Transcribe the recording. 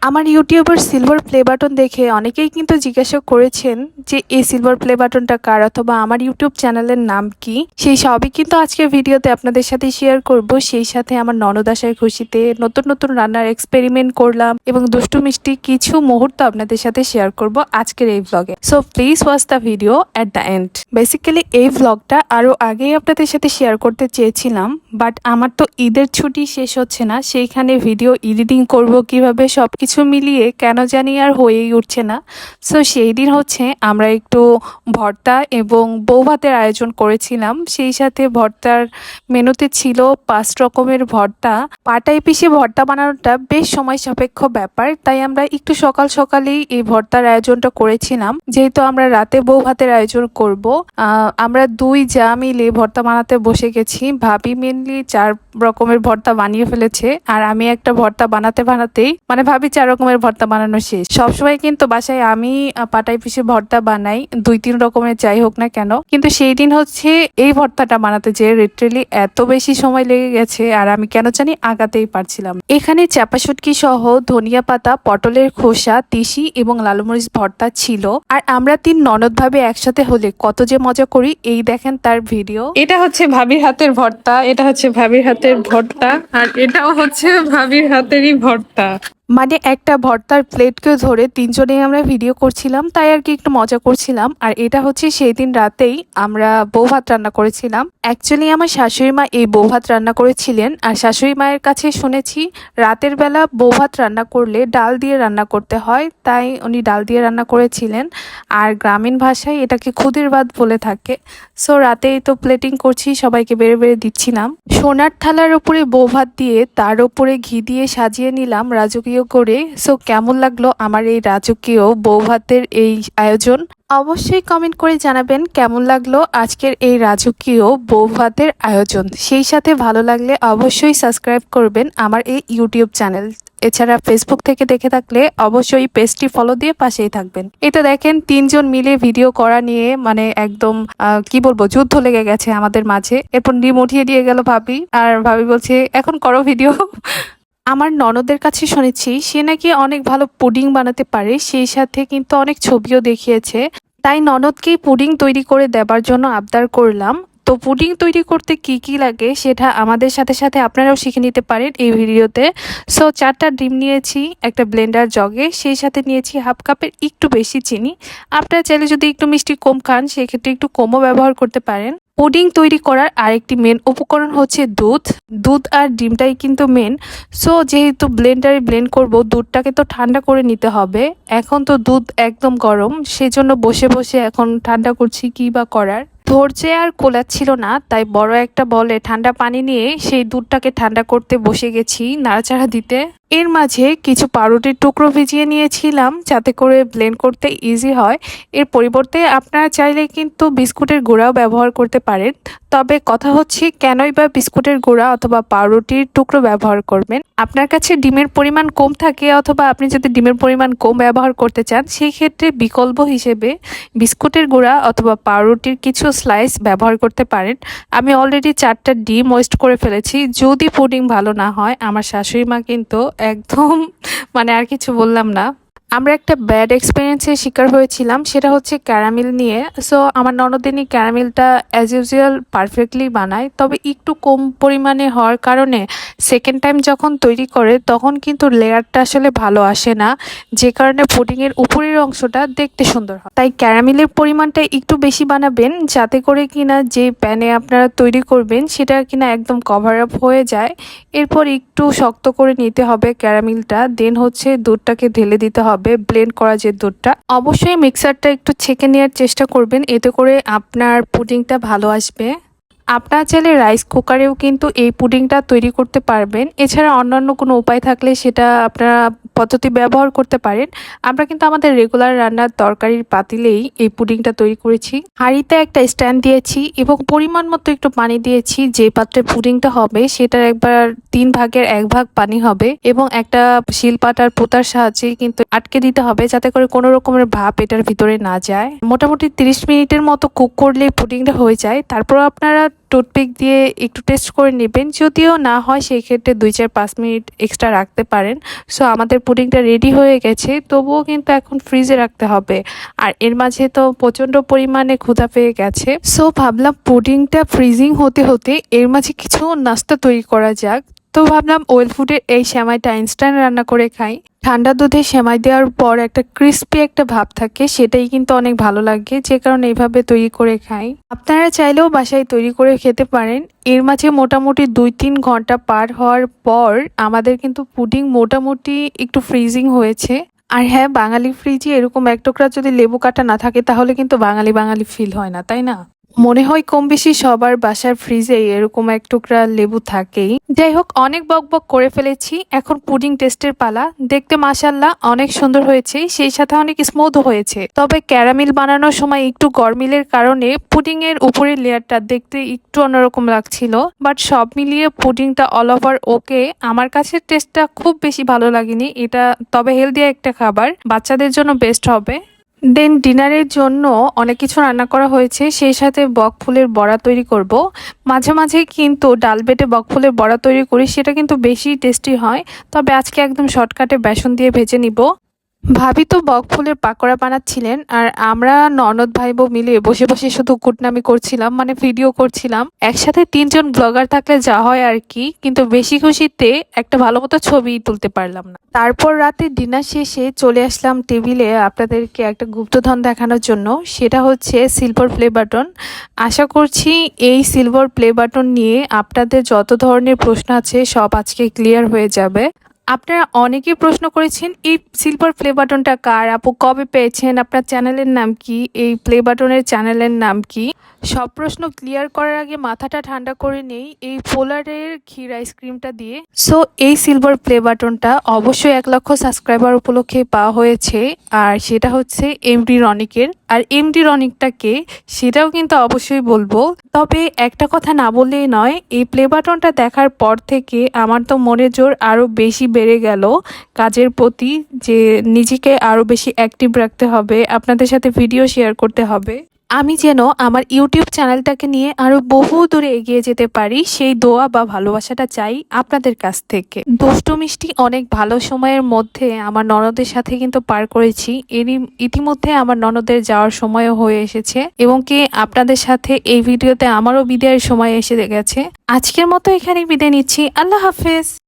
আমার ইউটিউবের silver play button দেখে অনেকেই কিন্তু জিজ্ঞাসা করেছেন যে এই সিলভার প্লে বাটনটা কার অথবা আমার ইউটিউব চ্যানেলের নাম কি। সেই সবই কিন্তু আজকের ভিডিওতে আপনাদের সাথে শেয়ার করব। সেই সাথে আমার ননদ আসার খুশিতে নতুন নতুন রান্নার এক্সপেরিমেন্ট করলাম এবং দুষ্টু মিষ্টি কিছু মুহূর্ত আপনাদের সাথে শেয়ার করব আজকের এই ভ্লগে। So please watch the video at the end. Basically এই ভ্লগটা আরো আগেই আপনাদের সাথে শেয়ার করতে চেয়েছিলাম, বাট আমার তো ঈদের ছুটি শেষ হচ্ছে না, সেইখানে ভিডিও এডিটিং করব কিভাবে সবকিছু মিলিয়ে কেন জানি আর হয়েই উঠছে না। সো সেই দিন হচ্ছে আমরা একটু ভর্তা এবং বউ ভাতের আয়োজন করেছিলাম। সেই সাথে ভর্তার মেনুতে ছিল 5 রকমের ভর্তা। পাটায় পিষে ভর্তা বানানোটা বেশ সময় সাপেক্ষ ব্যাপার, তাই আমরা একটু সকাল সকালেই এই ভর্তার আয়োজনটা করেছিলাম। যেহেতু আমরা রাতে বউ ভাতের আয়োজন করব, আমরা দুই যা মিলে ভর্তা বানাতে বসে গেছি। ভাবি মেনলি 4 রকমের ভর্তা বানিয়ে ফেলেছে, আর আমি একটা ভর্তা বানাতে বানাতেই মানে ভাবি 4 রকমের ভর্তা বানানো শেষ। সবসময় কিন্তু বাসায় আমি পাটায় পিষে ভর্তা বানাই 2-3 রকমের যাই হোক না কেন, কিন্তু সেই দিন হচ্ছে এই ভর্তাটা বানাতে যে লিটারালি এত বেশি সময় লেগে গেছে, আর আমি কেন জানি আগাতেই পারছিলাম। এখানে চাপা শুটকি সহ ধনিয়া পাতা, পটলের খোসা, তিসি এবং লালমরিচ ভর্তা ছিল। আর আমরা 3 ননদ ভাবে একসাথে হলে কত যে মজা করি, এই দেখেন তার ভিডিও। এটা হচ্ছে ভাবির হাতের ভর্তা, এটা হচ্ছে ভাবির হাতের ভর্তা, আর এটাও হচ্ছে ভাবির হাতেরই ভর্তা। মানে একটা ভর্তার প্লেটকে ধরে 3 জনেই আমরা ভিডিও করছিলাম, তাই আর কি একটু মজা করছিলাম। আর এটা হচ্ছে সেই দিন রাতেই আমরা বউ ভাত রান্না করেছিলাম। অ্যাকচুয়ালি আমার শাশুড়ি মা এই বউ ভাত রান্না করেছিলেন, আর শাশুড়ি মায়ের কাছে শুনেছি রাতের বেলা বউ ভাত রান্না করলে ডাল দিয়ে রান্না করতে হয়, তাই উনি ডাল দিয়ে রান্না করেছিলেন। আর গ্রামীণ ভাষায় এটাকে খুদের ভাত বলে থাকে। সো রাতেই তো প্লেটিং করছি, সবাইকে বেড়ে বেড়ে দিচ্ছিলাম। সোনার থালার উপরে বউ ভাত দিয়ে তার উপরে ঘি দিয়ে সাজিয়ে নিলাম রাজকীয় করে। সো কেমন লাগলো আমার এই রাজকীয় বউ ভাতের এই আয়োজন, অবশ্যই কমেন্ট করে জানাবেন কেমন লাগলো আজকের এই রাজকীয় বউ ভাতের আয়োজন। সেই সাথে ভালো লাগলে অবশ্যই সাবস্ক্রাইব করবেন আমার এই ইউটিউব চ্যানেল। এছাড়া ফেসবুক থেকে দেখে থাকলে অবশ্যই পেজটি ফলো দিয়ে পাশেই থাকবেন। এটা দেখেন 3 জন মিলে ভিডিও করা নিয়ে মানে একদম কি বলবো, যুদ্ধ লেগে গেছে আমাদের মাঝে। এরপর ডিম উঠিয়ে দিয়ে গেল ভাবি, আর ভাবি বলছে এখন করো ভিডিও। আমার ননদের কাছে শুনেছি সে নাকি অনেক ভালো পুডিং বানাতে পারে, সেই সাথে কিন্তু অনেক ছবিও দেখিয়েছে। তাই ননদকেই পুডিং তৈরি করে দেবার জন্য আবদার করলাম। তো পুডিং তৈরি করতে কি কি লাগে সেটা আমাদের সাথে সাথে আপনারাও শিখে নিতে পারেন এই ভিডিওতে। সো 4টা ডিম নিয়েছি একটা ব্লেন্ডার জগে, সেই সাথে নিয়েছি হাফ কাপের একটু বেশি চিনি। আপনারা চাইলে যদি একটু মিষ্টি কম খান সেক্ষেত্রে একটু কমও ব্যবহার করতে পারেন। পুডিং তৈরি করার আরেকটি মেন উপকরণ হচ্ছে দুধ আর ডিমটাই কিন্তু মেন। সো যেহেতু ব্লেন্ডারে ব্লেন্ড করব, দুধটাকে তো ঠান্ডা করে নিতে হবে। এখন তো দুধ একদম গরম, সেজন্য বসে বসে এখন ঠান্ডা করছি, কি বা করার ধৈর্যে আর কোলাচ্ছিল না, তাই বড় একটা বলে ঠান্ডা পানি নিয়ে সেই দুধটাকে ঠান্ডা করতে বসে গেছি নাড়াচাড়া দিতে। এর মাঝে কিছু পাউরুটির টুকরো ভিজিয়ে নিয়েছিলাম যাতে করে ব্লেন্ড করতে ইজি হয়। এর পরিবর্তে আপনারা চাইলে কিন্তু বিস্কুটের গুঁড়াও ব্যবহার করতে পারেন। তবে কথা হচ্ছে কেনই বা বিস্কুটের গুঁড়া অথবা পাউরুটির টুকরো ব্যবহার করবেন। আপনার কাছে ডিমের পরিমাণ কম থাকে অথবা আপনি যদি ডিমের পরিমাণ কম ব্যবহার করতে চান, সেই ক্ষেত্রে বিকল্প হিসেবে বিস্কুটের গুঁড়া অথবা পাউরুটির কিছু স্লাইস ব্যবহার করতে পারেন। আমি অলরেডি 4টা ডিম ওয়েস্ট করে ফেলেছি। যদি পুডিং ভালো না হয় আমার শাশুড়ি মা কিন্তু একদম মানে আর কিছু বললাম না। আমরা একটা ব্যাড এক্সপিরিয়েন্সের শিকার হয়েছিলাম, সেটা হচ্ছে ক্যারামেল নিয়ে। সো আমার ননদিনী ক্যারামেলটা অ্যাজ ইউজুয়াল পারফেক্টলি বানায়, তবে একটু কম পরিমাণে হওয়ার কারণে সেকেন্ড টাইম যখন তৈরি করে তখন কিন্তু লেয়ারটা আসলে ভালো আসে না, যে কারণে পুডিংয়ের উপরের অংশটা দেখতে সুন্দর হয়। তাই ক্যারামেলের পরিমাণটা একটু বেশি বানাবেন যাতে করে কিনা যে প্যানে আপনারা তৈরি করবেন সেটা কিনা একদম কভার আপ হয়ে যায়। এরপর একটু শক্ত করে নিতে হবে ক্যারামেলটা, দেন হচ্ছে দুধটাকে ঢেলে দিতে হবে। ব্লেন্ড করা যে দুধটা, অবশ্যই মিক্সারটা একটু ছেঁকে নেওয়ার চেষ্টা করবেন, এতে করে আপনার পুডিংটা ভালো আসবে। আপনারা চাইলে রাইস কুকারেও কিন্তু এই পুডিংটা তৈরি করতে পারবেন। এছাড়া অন্যান্য কোনো উপায় থাকলে সেটা আপনারা পদ্ধতি ব্যবহার করতে পারেন। আমরা কিন্তু আমাদের রেগুলার রান্নার তরকারির পাতিলেই এই পুডিংটা তৈরি করেছি। হাঁড়িতে একটা স্ট্যান্ড দিয়েছি এবং পরিমাণ মতো একটু পানি দিয়েছি। যে পাত্রে পুডিংটা হবে সেটার একবার 3 ভাগের 1 ভাগ পানি হবে এবং একটা শিলপাট আর পোতার সাহায্যে কিন্তু আটকে দিতে হবে যাতে করে কোনো রকমের ভাপ এটার ভিতরে না যায়। মোটামুটি 30 মিনিটের মতো কুক করলে পুডিংটা হয়ে যায়। তারপর আপনারা টুথপিক দিয়ে একটু টেস্ট করে নেবেন। যদিও না হয় সেই ক্ষেত্রে 2-4-5 মিনিট এক্সট্রা রাখতে পারেন। সো আমাদের পুডিংটা রেডি হয়ে গেছে, তবুও কিন্তু এখন ফ্রিজে রাখতে হবে। আর এর মাঝে তো প্রচণ্ড পরিমাণে ক্ষুধা পেয়ে গেছে। সো ভাবলাম পুডিংটা ফ্রিজিং হতে হতে এর মাঝে কিছু নাস্তা তৈরি করা যাক। তো ভাবলাম ওয়েল ফুডের এই সেমাইটা ইনস্ট্যান্ট রান্না করে খাই। ঠান্ডা দুধে সেমাই দেওয়ার পর একটা ক্রিস্পি একটা ভাব থাকে, সেটাই কিন্তু অনেক ভালো লাগে, যে কারণে এইভাবে তৈরি করে খাই। আপনারা চাইলেও বাসায় তৈরি করে খেতে পারেন। এর মাঝে মোটামুটি 2-3 ঘন্টা পার হওয়ার পর আমাদের কিন্তু পুডিং মোটামুটি একটু ফ্রিজিং হয়েছে। আর হ্যাঁ, বাঙালি ফ্রিজে এরকম এক টুকরা যদি লেবু কাটা না থাকে তাহলে কিন্তু বাঙালি বাঙালি ফিল হয় না, তাই না? মনে হয় কম বেশি সবার বাসার ফ্রিজে এরকম এক টুকরা লেবু থাকেই। যাই হোক, অনেক বকবক করে ফেলেছি, এখন পুডিং টেস্টের পালা। দেখতে মাশাআল্লাহ অনেক সুন্দর হয়েছে, সেই সাথে অনেক স্মুথ হয়েছে। তবে ক্যারামেল বানানোর সময় একটু গরমিলের কারণে পুডিং এর উপরের লেয়ারটা দেখতে একটু অন্যরকম লাগছিল। বাট সব মিলিয়ে পুডিংটা অল ওভার ওকে। আমার কাছে টেস্টটা খুব বেশি ভালো লাগেনি এটা, তবে হেলদি একটা খাবার, বাচ্চাদের জন্য বেস্ট হবে। দেন ডিনারের জন্য অনেক কিছু রান্না করা হয়েছে, সেই সাথে বকফুলের বড়া তৈরি করব। মাঝে মাঝে কিন্তু ডাল বেটে বকফুলের বড়া তৈরি করি, সেটা কিন্তু বেশি টেস্টি হয়। তবে আজকে একদম শর্টকাটে বেসন দিয়ে ভেজে নিব। ভাবি তো বকফুলের পাকোড়া বানাচ্ছিলেন, আর আমরা ননদ ভাই বউ মিলে বসে বসে শুধু কুটনামি করছিলাম, মানে ভিডিও করছিলাম। একসাথে 3জন ব্লগার থাকলে যা হয় আর কি, কিন্তু বেশি খুশিতে একটা ভালো মতো ছবি তুলতে পারলাম না। তারপর রাতে ডিনার শেষে চলে আসলাম টেবিলে আপনাদেরকে একটা গুপ্তধন দেখানোর জন্য। সেটা হচ্ছে সিলভার প্লে বাটন। আশা করছি এই সিলভার প্লে বাটন নিয়ে আপনাদের যত ধরনের প্রশ্ন আছে সব আজকে ক্লিয়ার হয়ে যাবে। আপনারা অনেকেই প্রশ্ন করেছেন এই সিলভার প্লে বাটনটা কার, আপু কবে পেয়েছেন, আপনার চ্যানেলের নাম কি, এই প্লে বাটনের চ্যানেলের নাম কি। সব প্রশ্ন ক্লিয়ার করার আগে মাথাটা ঠান্ডা করে নেই এই পোলারের ক্ষীর আইসক্রিমটা দিয়ে। সো এই সিলভার প্লে বাটনটা অবশ্যই 1 লক্ষ সাবস্ক্রাইবার উপলক্ষে পাওয়া হয়েছে, আর সেটা হচ্ছে এমডি রনিকের। আর এমডি রনিকটাকে সেটাও কিন্তু অবশ্যই বলবো। তবে একটা কথা না বললেই নয়, এই প্লে বাটনটা দেখার পর থেকে আমার তো মনের জোর আরও বেশি বেড়ে গেল কাজের প্রতি, যে নিজেকে আরও বেশি অ্যাক্টিভ রাখতে হবে, আপনাদের সাথে ভিডিও শেয়ার করতে হবে। আমি যেন আমার ইউটিউব চ্যানেলটাকে নিয়ে আরো বহু দূরে এগিয়ে যেতে পারি, সেই দোয়া বা ভালোবাসাটা চাই আপনাদের কাছ থেকে। দুষ্টু মিষ্টি অনেক ভালো সময়ের মধ্যে আমার ননদের সাথে কিন্তু পার করেছি। ইতিমধ্যে আমার ননদের যাওয়ার সময়ও হয়ে এসেছে, এবং কি আপনাদের সাথে এই ভিডিওতে আমারও বিদায়ের সময় এসে গেছে। আজকের মতো এখানেই বিদায় নিচ্ছি। আল্লাহ হাফেজ।